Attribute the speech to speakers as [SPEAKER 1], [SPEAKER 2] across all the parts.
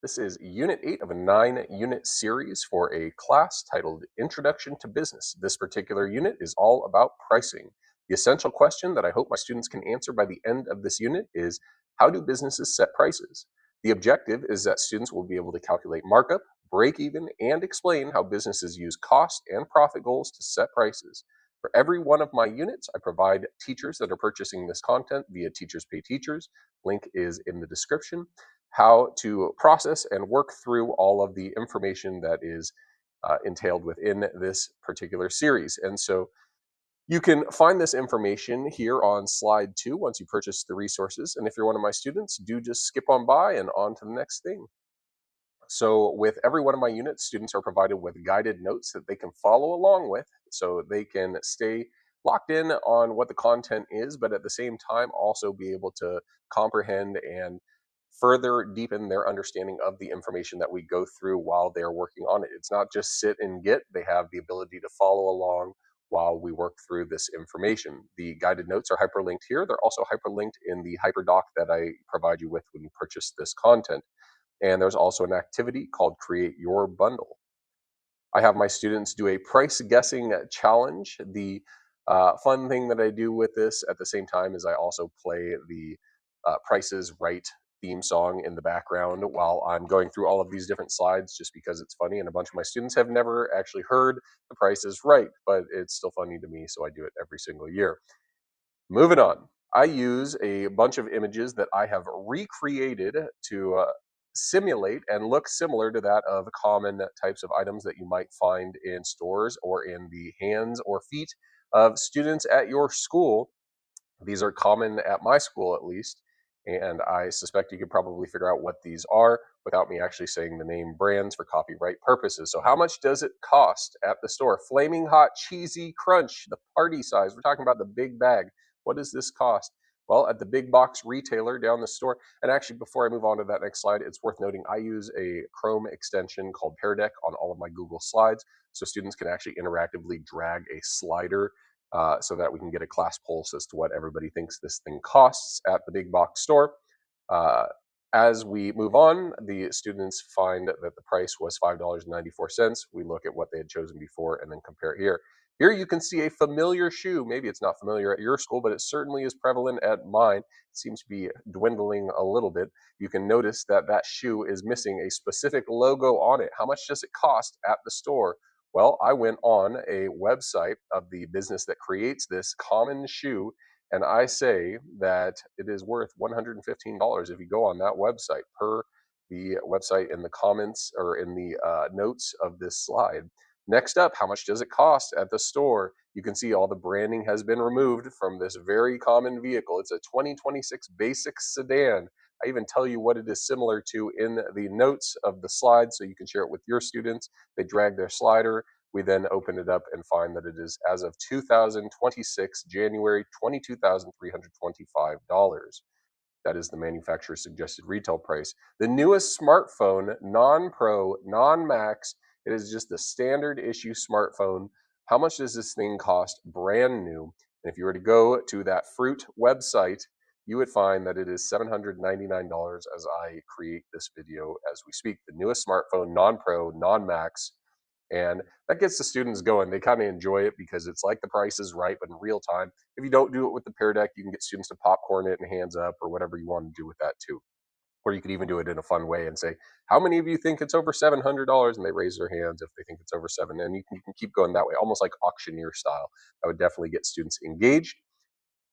[SPEAKER 1] This is Unit 8 of a 9-unit series for a class titled Introduction to Business. This particular unit is all about pricing. The essential question that I hope my students can answer by the end of this unit is, how do businesses set prices? The objective is that students will be able to calculate markup, break even, and explain how businesses use cost and profit goals to set prices. For every one of my units, I provide teachers that are purchasing this content via Teachers Pay Teachers. Link is in the description. How to process and work through all of the information that is entailed within this particular series. And so you can find this information here on slide 2 once you purchase the resources. And if you're one of my students, do just skip on by and on to the next thing. So with every one of my units, students are provided with guided notes that they can follow along with so they can stay locked in on what the content is, but at the same time also be able to comprehend and further deepen their understanding of the information that we go through while they're working on it. It's not just sit and get, they have the ability to follow along while we work through this information. The guided notes are hyperlinked here. They're also hyperlinked in the hyperdoc that I provide you with when you purchase this content. And there's also an activity called Create Your Bundle. I have my students do a price guessing challenge. The fun thing that I do with this at the same time is I also play the Price is Right theme song in the background while I'm going through all of these different slides just because it's funny. And a bunch of my students have never actually heard The Price is Right, but it's still funny to me, so I do it every single year. Moving on. I use a bunch of images that I have recreated to simulate and look similar to that of common types of items that you might find in stores or in the hands or feet of students at your school. These are common at my school, at least, and I suspect you could probably figure out what these are without me actually saying the name brands for copyright purposes. So how much does it cost at the store? Flaming Hot Cheesy Crunch, the party size. We're talking about the big bag. What does this cost? Well, at the big box retailer down the store, and actually before I move on to that next slide, it's worth noting I use a Chrome extension called Pear Deck on all of my Google Slides, so students can actually interactively drag a slider so that we can get a class pulse as to what everybody thinks this thing costs at the big box store. Uh, as we move on, the students find that the price was $5.94. We look at what they had chosen before and then compare it here. Here you can see a familiar shoe. Maybe it's not familiar at your school, but it certainly is prevalent at mine. It seems to be dwindling a little bit. You can notice that that shoe is missing a specific logo on it. How much does it cost at the store? Well, I went on a website of the business that creates this common shoe, and I say that it is worth $115 if you go on that website, per the website in the comments or in the notes of this slide. Next up, how much does it cost at the store? You can see all the branding has been removed from this very common vehicle. It's a 2026 basic sedan. I even tell you what it is similar to in the notes of the slide so you can share it with your students. They drag their slider. We then open it up and find that it is, as of 2026, January, $22,325. That is the manufacturer's suggested retail price. The newest smartphone, non-pro, non-max, it is just a standard issue smartphone. How much does this thing cost brand new? And if you were to go to that Fruit website, you would find that it is $799 as I create this video as we speak. The newest smartphone, non-pro, non-max, and that gets the students going. They kind of enjoy it because it's like the price is right, but in real time. If you don't do it with the Pear Deck, you can get students to popcorn it and hands up or whatever you want to do with that too. Or you could even do it in a fun way and say, how many of you think it's over $700? And they raise their hands if they think it's over seven. And you can keep going that way, almost like auctioneer style. That would definitely get students engaged.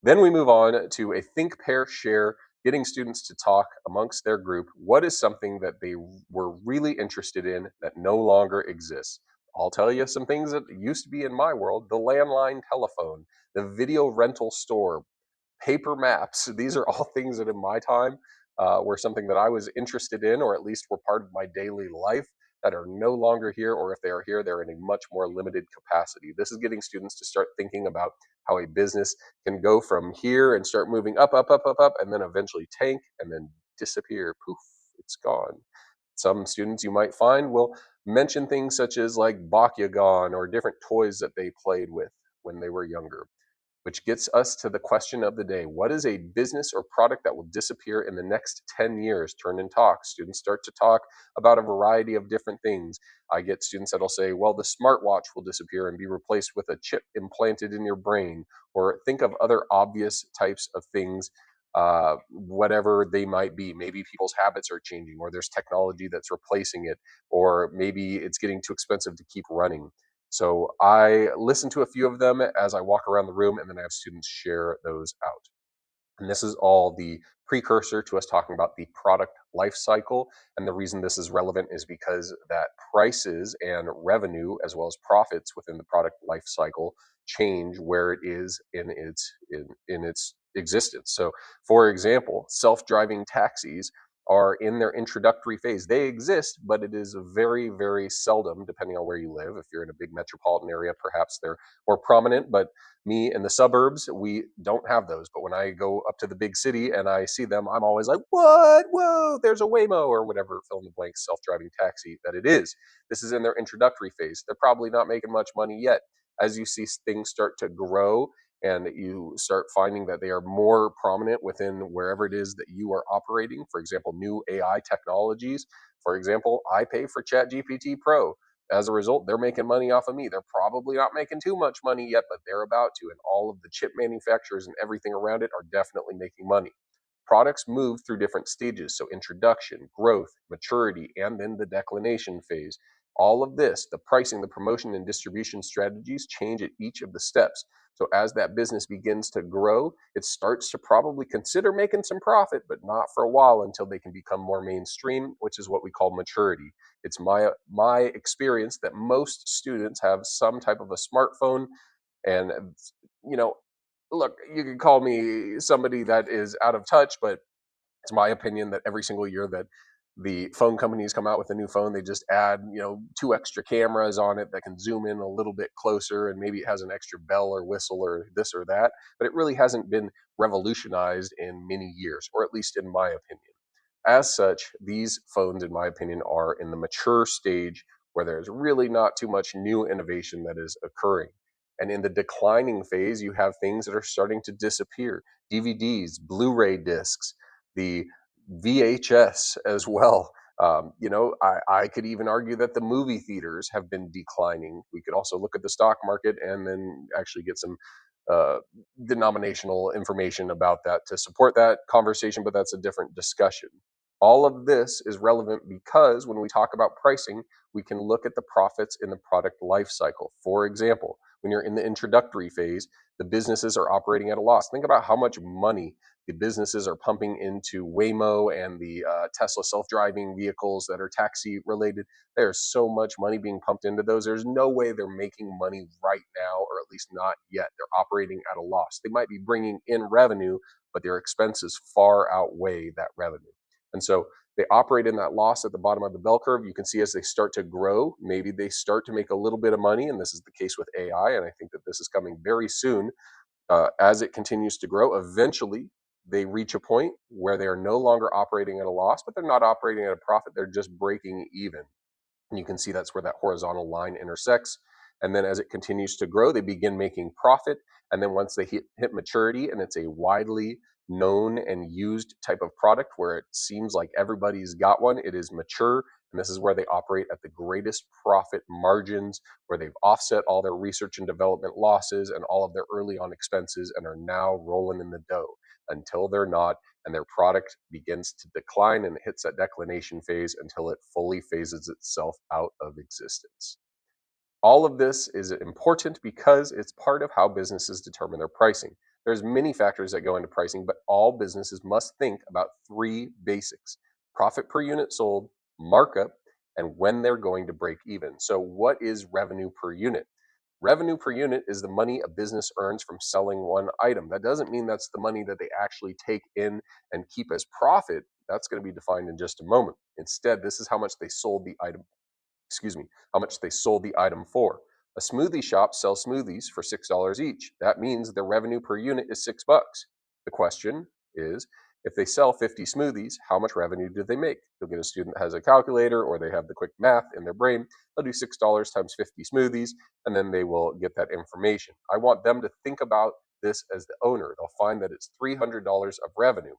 [SPEAKER 1] Then we move on to a think, pair, share, getting students to talk amongst their group. What is something that they were really interested in that no longer exists? I'll tell you some things that used to be in my world: the landline telephone, the video rental store, paper maps. These are all things that in my time were something that I was interested in, or at least were part of my daily life, that are no longer here, or if they are here, they're in a much more limited capacity. This is getting students to start thinking about how a business can go from here and start moving up, up, up, up, up, and then eventually tank and then disappear. Poof, it's gone. Some students you might find will mention things such as like Bakugan or different toys that they played with when they were younger. which gets us to the question of the day. What is a business or product that will disappear in the next 10 years? Turn and talk. Students start to talk about a variety of different things. I get students that'll say, well, the smartwatch will disappear and be replaced with a chip implanted in your brain, or think of other obvious types of things, whatever they might be. Maybe people's habits are changing, or there's technology that's replacing it, or maybe it's getting too expensive to keep running. So I listen to a few of them as I walk around the room, and then I have students share those out. And this is all the precursor to us talking about the product life cycle. And the reason this is relevant is because that prices and revenue, as well as profits within the product life cycle, change where it is in its existence. So, for example, self-driving taxis are in their introductory phase. They exist, but it is very, very seldom, depending on where you live. If you're in a big metropolitan area, perhaps they're more prominent, but me in the suburbs, we don't have those. But when I go up to the big city and I see them, I'm always like, what? Whoa, there's a Waymo or whatever fill in the blank self driving taxi that it is. This is in their introductory phase. They're probably not making much money yet. As you see things start to grow and you start finding that they are more prominent within wherever it is that you are operating, for example, new AI technologies. For example, I pay for ChatGPT Pro. As a result, they're making money off of me. They're probably not making too much money yet, but they're about to. And all of the chip manufacturers and everything around it are definitely making money. Products move through different stages. So, introduction, growth, maturity, and then the declination phase. All of this, the pricing, the promotion, and distribution strategies change at each of the steps. So, as that business begins to grow, it starts to probably consider making some profit, but not for a while until they can become more mainstream, which is what we call maturity. It's my experience that most students have some type of a smartphone, and you know, look, you can call me somebody that is out of touch, but it's my opinion that every single year that the phone companies come out with a new phone, they just add, two extra cameras on it that can zoom in a little bit closer, and maybe it has an extra bell or whistle or this or that, but it really hasn't been revolutionized in many years, or at least in my opinion. As such, these phones, in my opinion, are in the mature stage where there's really not too much new innovation that is occurring. And in the declining phase, you have things that are starting to disappear: DVDs, Blu ray discs, the VHS as well. I could even argue that the movie theaters have been declining. We could also look at the stock market and then actually get some uh, denominational information about that to support that conversation, but that's a different discussion. All of this is relevant because when we talk about pricing, we can look at the profits in the product life cycle. For example, when you're in the introductory phase, the businesses are operating at a loss. Think about how much money the businesses are pumping into Waymo and the Tesla self-driving vehicles that are taxi related. There's so much money being pumped into those. There's no way they're making money right now, or at least not yet. They're operating at a loss. They might be bringing in revenue, but their expenses far outweigh that revenue. And so they operate in that loss at the bottom of the bell curve. You can see as they start to grow, maybe they start to make a little bit of money. And this is the case with AI. And I think that this is coming very soon. As it continues to grow, eventually they reach a point where they are no longer operating at a loss, but they're not operating at a profit. They're just breaking even. And you can see that's where that horizontal line intersects. And then as it continues to grow, they begin making profit. And then once they hit maturity and it's a widely known and used type of product where it seems like everybody's got one, it is mature. And this is where they operate at the greatest profit margins, where they've offset all their research and development losses and all of their early on expenses and are now rolling in the dough. Until they're not, and their product begins to decline and it hits that declination phase until it fully phases itself out of existence. All of this is important because it's part of how businesses determine their pricing. There's many factors that go into pricing, but all businesses must think about three basics: profit per unit sold, markup, and when they're going to break even. So what is revenue per unit? Revenue per unit is the money a business earns from selling one item. That doesn't mean that's the money that they actually take in and keep as profit. That's going to be defined in just a moment. Instead, this is how much they sold the item, how much they sold the item for. A smoothie shop sells smoothies for $6 each. That means their revenue per unit is $6. The question is, if they sell 50 smoothies, how much revenue did they make? You'll get a student that has a calculator or they have the quick math in their brain. They'll do $6 times 50 smoothies, and then they will get that information. I want them to think about this as the owner. They'll find that it's $300 of revenue.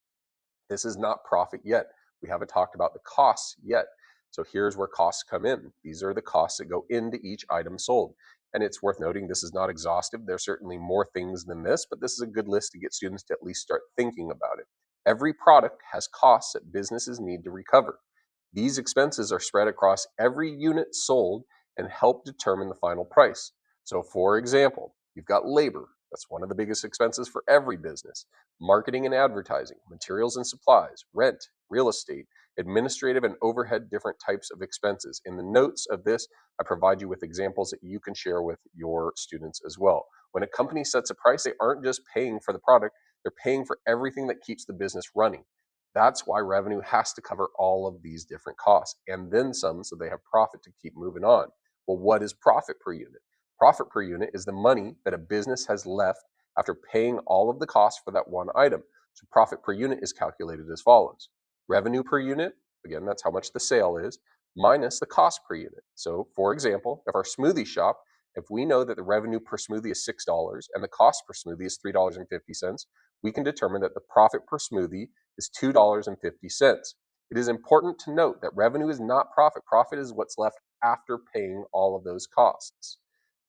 [SPEAKER 1] This is not profit yet. We haven't talked about the costs yet. So here's where costs come in. These are the costs that go into each item sold. And it's worth noting this is not exhaustive. There's certainly more things than this, but this is a good list to get students to at least start thinking about it. Every product has costs that businesses need to recover. These expenses are spread across every unit sold and help determine the final price. So, for example, you've got labor. That's one of the biggest expenses for every business. Marketing and advertising, materials and supplies, rent, real estate, administrative and overhead, different types of expenses. In the notes of this, I provide you with examples that you can share with your students as well. When a company sets a price, they aren't just paying for the product, they're paying for everything that keeps the business running. That's why revenue has to cover all of these different costs and then some so they have profit to keep moving on. Well, what is profit per unit? Profit per unit is the money that a business has left after paying all of the costs for that one item. So profit per unit is calculated as follows. Revenue per unit, again, that's how much the sale is, minus the cost per unit. So for example, if our smoothie shop, if we know that the revenue per smoothie is $6 and the cost per smoothie is $3.50, we can determine that the profit per smoothie is $2.50. It is important to note that revenue is not profit. Profit is what's left after paying all of those costs.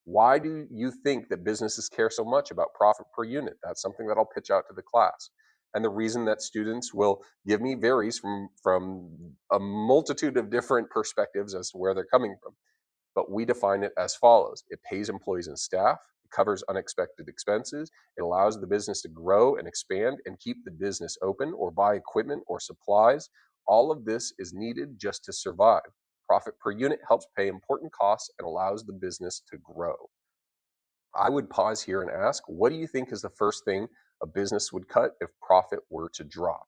[SPEAKER 1] Why do you think that businesses care so much about profit per unit? That's something that I'll pitch out to the class. And the reason that students will give me varies from a multitude of different perspectives as to where they're coming from. But we define it as follows. It pays employees and staff, it covers unexpected expenses, it allows the business to grow and expand and keep the business open or buy equipment or supplies. All of this is needed just to survive. Profit per unit helps pay important costs and allows the business to grow. I would pause here and ask, what do you think is the first thing a business would cut if profit were to drop?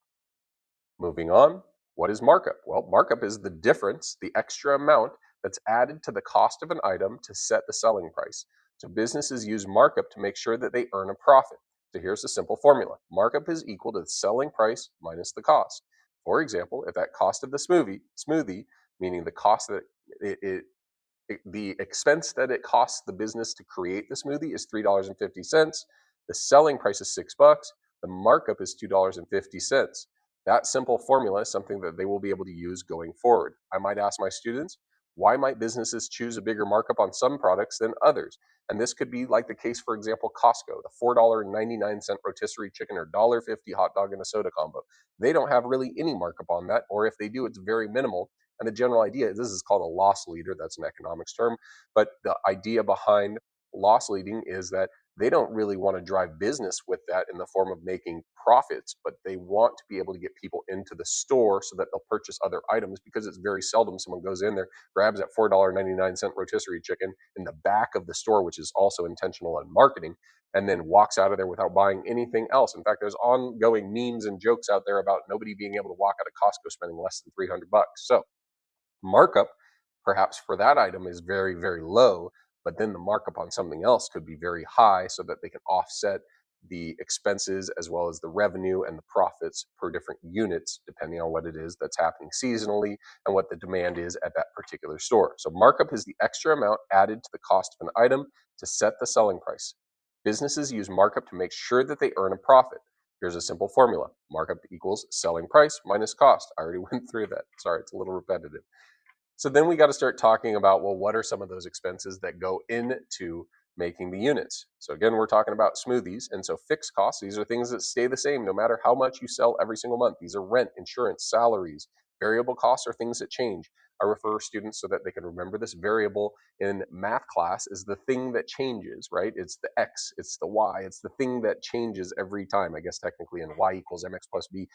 [SPEAKER 1] Moving on, what is markup? Well, markup is the difference, the extra amount that's added to the cost of an item to set the selling price. So businesses use markup to make sure that they earn a profit. So here's the simple formula. Markup is equal to the selling price minus the cost. For example, if that cost of the smoothie, meaning the cost that it the expense that it costs the business to create the smoothie is $3.50. The selling price is $6. The markup is $2.50. That simple formula is something that they will be able to use going forward. I might ask my students, why might businesses choose a bigger markup on some products than others? And this could be like the case, for example, Costco, the $4.99 rotisserie chicken or $1.50 hot dog and a soda combo. They don't have really any markup on that, or if they do, it's very minimal. And the general idea, this is called a loss leader, that's an economics term, but the idea behind loss leading is that they don't really want to drive business with that in the form of making profits, but they want to be able to get people into the store so that they'll purchase other items, because it's very seldom someone goes in there, grabs that $4.99 rotisserie chicken in the back of the store, which is also intentional in marketing, and then walks out of there without buying anything else. In fact, there's ongoing memes and jokes out there about nobody being able to walk out of Costco spending less than $300. So markup perhaps for that item is very, very low, but then the markup on something else could be very high so that they can offset the expenses as well as the revenue and the profits per different units, depending on what it is that's happening seasonally and what the demand is at that particular store. So markup is the extra amount added to the cost of an item to set the selling price. Businesses use markup to make sure that they earn a profit. Here's a simple formula. Markup equals selling price minus cost. I already went through that. Sorry, it's a little repetitive. So then we got to start talking about, well, what are some of those expenses that go into making the units? So again, we're talking about smoothies. And so fixed costs, these are things that stay the same no matter how much you sell every single month. These are rent, insurance, salaries. Variable costs are things that change. I refer students so that they can remember this. Variable in math class is the thing that changes, right? It's the X, it's the Y, it's the thing that changes every time. I guess technically in Y equals MX plus B,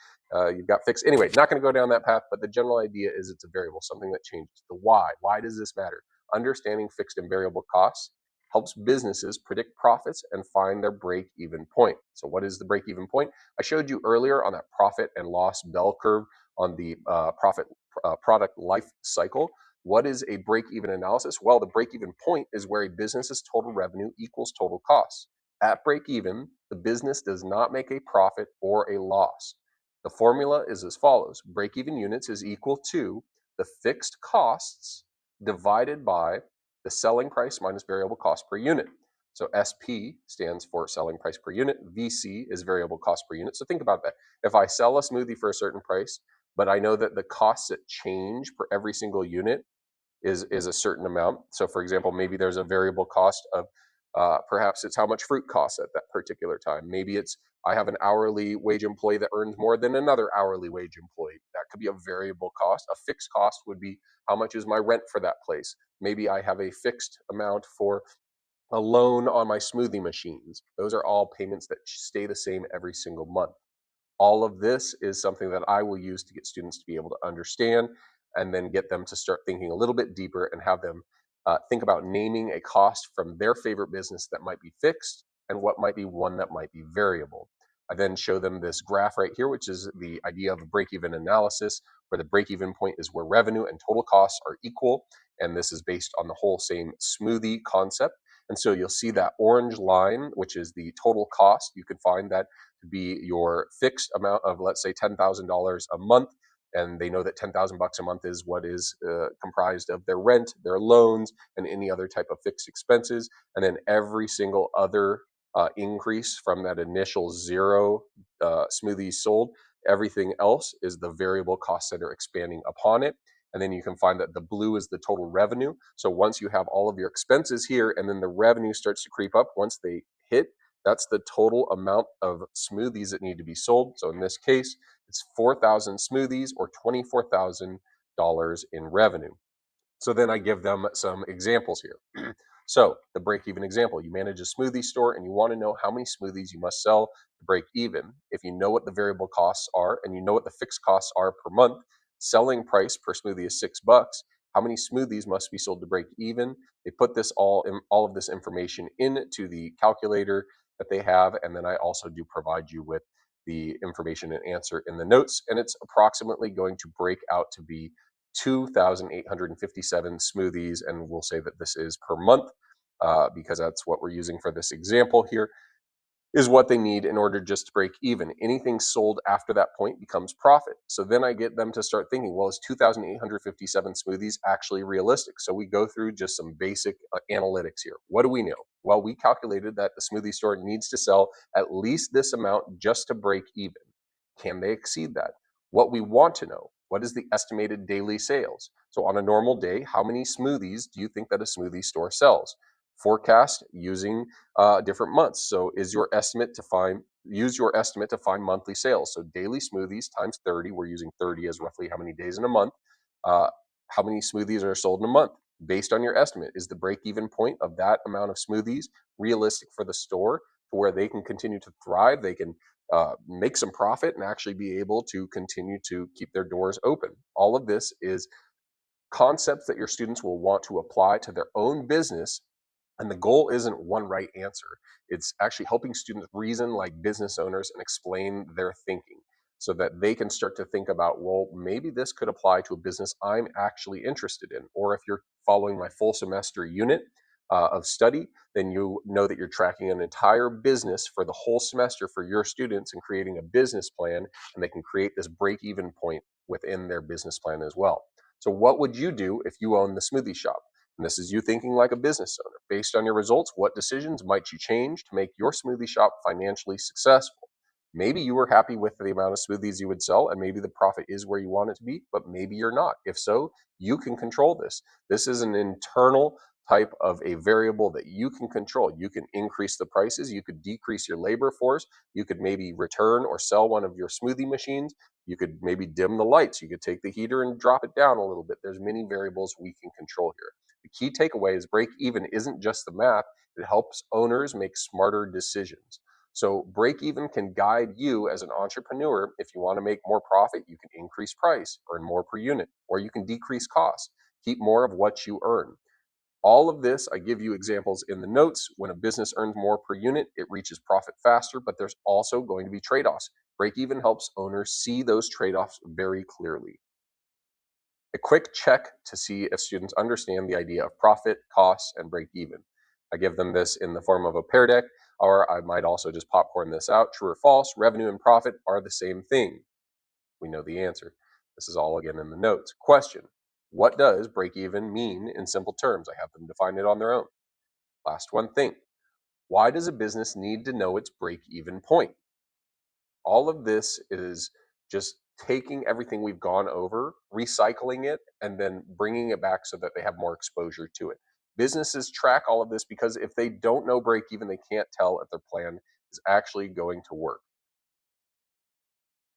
[SPEAKER 1] you've got fixed. Anyway, not going to go down that path, but the general idea is it's a variable, something that changes. The why. Why does this matter? Understanding fixed and variable costs helps businesses predict profits and find their break-even point. So what is the break-even point? I showed you earlier on that profit and loss bell curve on the product life cycle. What is a break-even analysis? Well, the break-even point is where a business's total revenue equals total costs. At break-even, the business does not make a profit or a loss. The formula is as follows. Break-even units is equal to the fixed costs divided by the selling price minus variable cost per unit. So SP stands for selling price per unit. VC is variable cost per unit. So think about that. If I sell a smoothie for a certain price, but I know that the costs that change for every single unit is a certain amount. So, for example, maybe there's a variable cost of perhaps it's how much fruit costs at that particular time. Maybe it's I have an hourly wage employee that earns more than another hourly wage employee. That could be a variable cost. A fixed cost would be how much is my rent for that place. Maybe I have a fixed amount for a loan on my smoothie machines. Those are all payments that stay the same every single month. All of this is something that I will use to get students to be able to understand and then get them to start thinking a little bit deeper and have them think about naming a cost from their favorite business that might be fixed and what might be one that might be variable. I then show them this graph right here, which is the idea of a break-even analysis, where the break-even point is where revenue and total costs are equal. And this is based on the whole same smoothie concept. And so you'll see that orange line, which is the total cost. You can find that to be your fixed amount of, let's say, $10,000 a month. And they know that 10,000 bucks a month is what is comprised of their rent, their loans, and any other type of fixed expenses. And then every single other increase from that initial zero smoothies sold, everything else is the variable costs that are expanding upon it. And then you can find that the blue is the total revenue. So once you have all of your expenses here and then the revenue starts to creep up, once they hit, that's the total amount of smoothies that need to be sold. So in this case, it's 4,000 smoothies or $24,000 in revenue. So then I give them some examples here. So the break even example, you manage a smoothie store and you want to know how many smoothies you must sell to break even. If you know what the variable costs are and you know what the fixed costs are per month, selling price per smoothie is $6. How many smoothies must be sold to break even? They put this all of this information into the calculator that they have, and then I also do provide you with the information and answer in the notes, and it's approximately going to break out to be 2,857 smoothies, and we'll say that this is per month because that's what we're using for this example here, is what they need in order just to break even. Anything sold after that point becomes profit. So then I get them to start thinking, well, is 2,857 smoothies actually realistic? So we go through just some basic analytics here. What do we know? Well, we calculated that the smoothie store needs to sell at least this amount just to break even. Can they exceed that? What we want to know, what is the estimated daily sales? So on a normal day, how many smoothies do you think that a smoothie store sells? Forecast using different months. So is your estimate to find use your estimate to find monthly sales. So daily smoothies times 30. We're using 30 as roughly how many days in a month. Uh, how many smoothies are sold in a month? Based on your estimate, is the break even point of that amount of smoothies realistic for the store to where they can continue to thrive? They can make some profit and actually be able to continue to keep their doors open. All of this is concepts that your students will want to apply to their own business. And the goal isn't one right answer. It's actually helping students reason like business owners and explain their thinking so that they can start to think about, well, maybe this could apply to a business I'm actually interested in. Or if you're following my full semester unit of study, then you know that you're tracking an entire business for the whole semester for your students and creating a business plan, and they can create this break even point within their business plan as well. So, what would you do if you own the smoothie shop? And this is you thinking like a business owner. Based on your results, what decisions might you change to make your smoothie shop financially successful? Maybe you were happy with the amount of smoothies you would sell, and maybe the profit is where you want it to be, but maybe you're not. If so, you can control this. This is an internal type of a variable that you can control. You can increase the prices, you could decrease your labor force, you could maybe return or sell one of your smoothie machines, you could maybe dim the lights, you could take the heater and drop it down a little bit. There's many variables we can control here. The key takeaway is break even isn't just the math, it helps owners make smarter decisions. So break even can guide you as an entrepreneur. If you want to make more profit, you can increase price, earn more per unit, or you can decrease costs, keep more of what you earn. All of this, I give you examples in the notes. When a business earns more per unit, it reaches profit faster, but there's also going to be trade-offs. Break even helps owners see those trade-offs very clearly. A quick check to see if students understand the idea of profit, costs, and break even. I give them this in the form of a pair deck, or I might also just popcorn this out. True or false, revenue and profit are the same thing. We know the answer. This is all again in the notes. Question: what does break even mean in simple terms? I have them define it on their own. Last one, think. Why does a business need to know its break-even point? All of this is just taking everything we've gone over, recycling it, and then bringing it back so that they have more exposure to it. Businesses track all of this because if they don't know break even, they can't tell if their plan is actually going to work.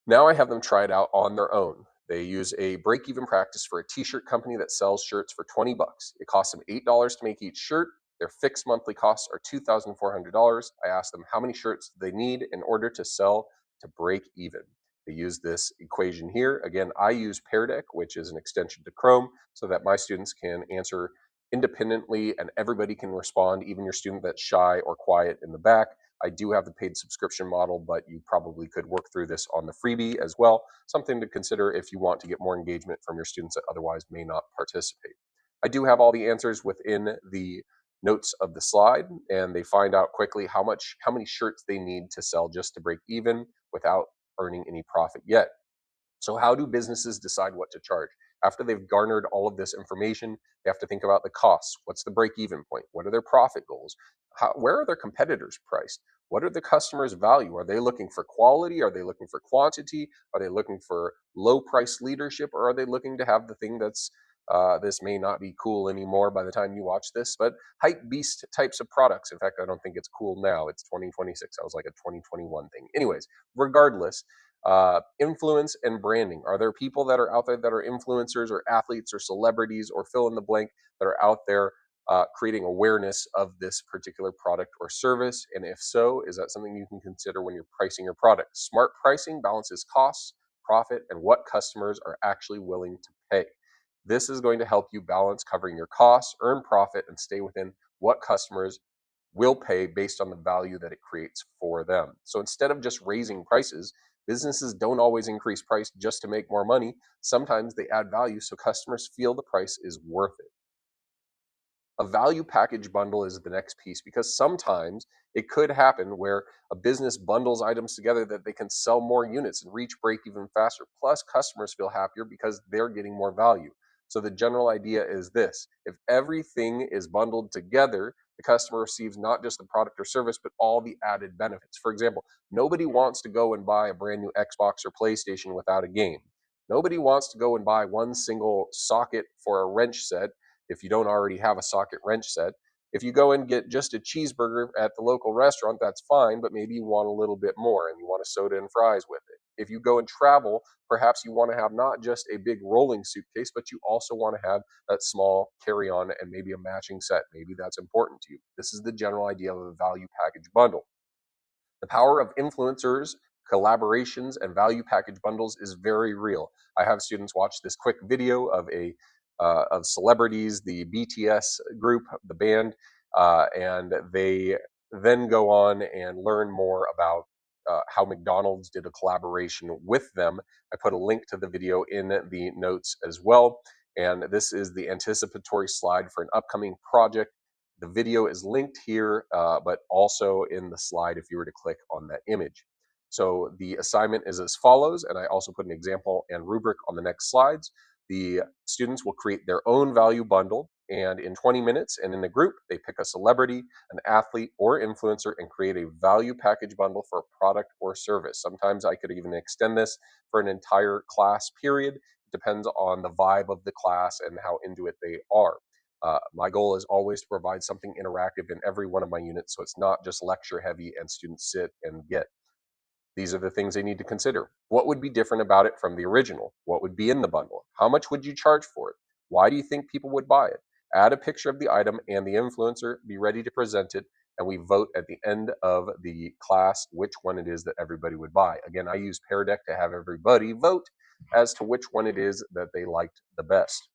[SPEAKER 1] Now I have them try it out on their own. They use a break even practice for a t-shirt company that sells shirts for 20 bucks. It costs them $8 to make each shirt. Their fixed monthly costs are $2,400. I ask them how many shirts they need in order to sell to break even. They use this equation here. Again, I use Pear Deck, which is an extension to Chrome, so that my students can answer independently and everybody can respond, even your student that's shy or quiet in the back. I do have the paid subscription model, but you probably could work through this on the freebie as well. Something to consider if you want to get more engagement from your students that otherwise may not participate. I do have all the answers within the notes of the slide, and they find out quickly how many shirts they need to sell just to break even without earning any profit yet. So, how do businesses decide what to charge? After they've garnered all of this information, they have to think about the costs. What's the break even point? What are their profit goals? Where are their competitors priced? What are the customers' value? Are they looking for quality? Are they looking for quantity? Are they looking for low price leadership? Or are they looking to have the thing that's this may not be cool anymore by the time you watch this, but hype beast types of products. In fact, I don't think it's cool now. It's 2026. I was like a 2021 thing. Anyways, regardless, influence and branding. Are there people that are out there that are influencers or athletes or celebrities or fill in the blank that are out there creating awareness of this particular product or service? And if so, is that something you can consider when you're pricing your product? Smart pricing balances costs, profit, and what customers are actually willing to pay. This is going to help you balance covering your costs, earn profit, and stay within what customers will pay based on the value that it creates for them. So instead of just raising prices, businesses don't always increase price just to make more money. Sometimes they add value so customers feel the price is worth it. A value package bundle is the next piece because sometimes it could happen where a business bundles items together that they can sell more units and reach break even faster. Plus, customers feel happier because they're getting more value. So, the general idea is this: if everything is bundled together, the customer receives not just the product or service, but all the added benefits. For example, nobody wants to go and buy a brand new Xbox or PlayStation without a game. Nobody wants to go and buy one single socket for a wrench set if you don't already have a socket wrench set. If you go and get just a cheeseburger at the local restaurant, that's fine, but maybe you want a little bit more and you want a soda and fries with it. If you go and travel, perhaps you want to have not just a big rolling suitcase, but you also want to have that small carry on and maybe a matching set. Maybe that's important to you. This is the general idea of a value package bundle. The power of influencers, collaborations, and value package bundles is very real. I have students watch this quick video of celebrities, the BTS group, the band, and they then go on and learn more about how McDonald's did a collaboration with them. I put a link to the video in the notes as well. And this is the anticipatory slide for an upcoming project. The video is linked here, but also in the slide if you were to click on that image. So the assignment is as follows, and I also put an example and rubric on the next slides. The students will create their own value bundle, and in 20 minutes and in the group, they pick a celebrity, an athlete, or influencer and create a value package bundle for a product or service. Sometimes I could even extend this for an entire class period. It depends on the vibe of the class and how into it they are. My goal is always to provide something interactive in every one of my units, so it's not just lecture heavy and students sit and get. These are the things they need to consider. What would be different about it from the original? What would be in the bundle? How much would you charge for it? Why do you think people would buy it? Add a picture of the item and the influencer, be ready to present it, and we vote at the end of the class which one it is that everybody would buy. Again, I use Pear Deck to have everybody vote as to which one it is that they liked the best.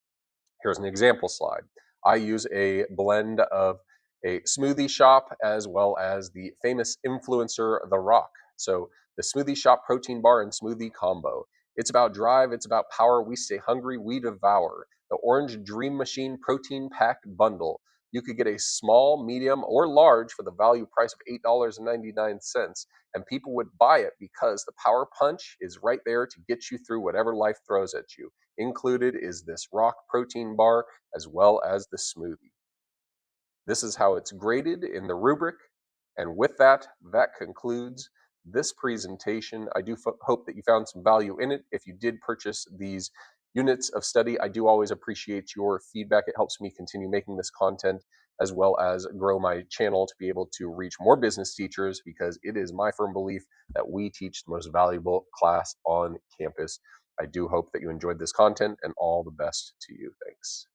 [SPEAKER 1] Here's an example slide. I use a blend of a smoothie shop as well as the famous influencer, The Rock. So the smoothie shop protein bar and smoothie combo. It's about drive, it's about power. We stay hungry, we devour. The Orange Dream Machine protein packed bundle. You could get a small, medium, or large for the value price of $8.99, and people would buy it because the power punch is right there to get you through whatever life throws at you. Included is this rock protein bar as well as the smoothie. This is how it's graded in the rubric. And with that, that concludes this presentation. I do hope that you found some value in it. If you did purchase these units of study, I do always appreciate your feedback. It helps me continue making this content as well as grow my channel to be able to reach more business teachers, because it is my firm belief that we teach the most valuable class on campus. I do hope that you enjoyed this content, and all the best to you. Thanks.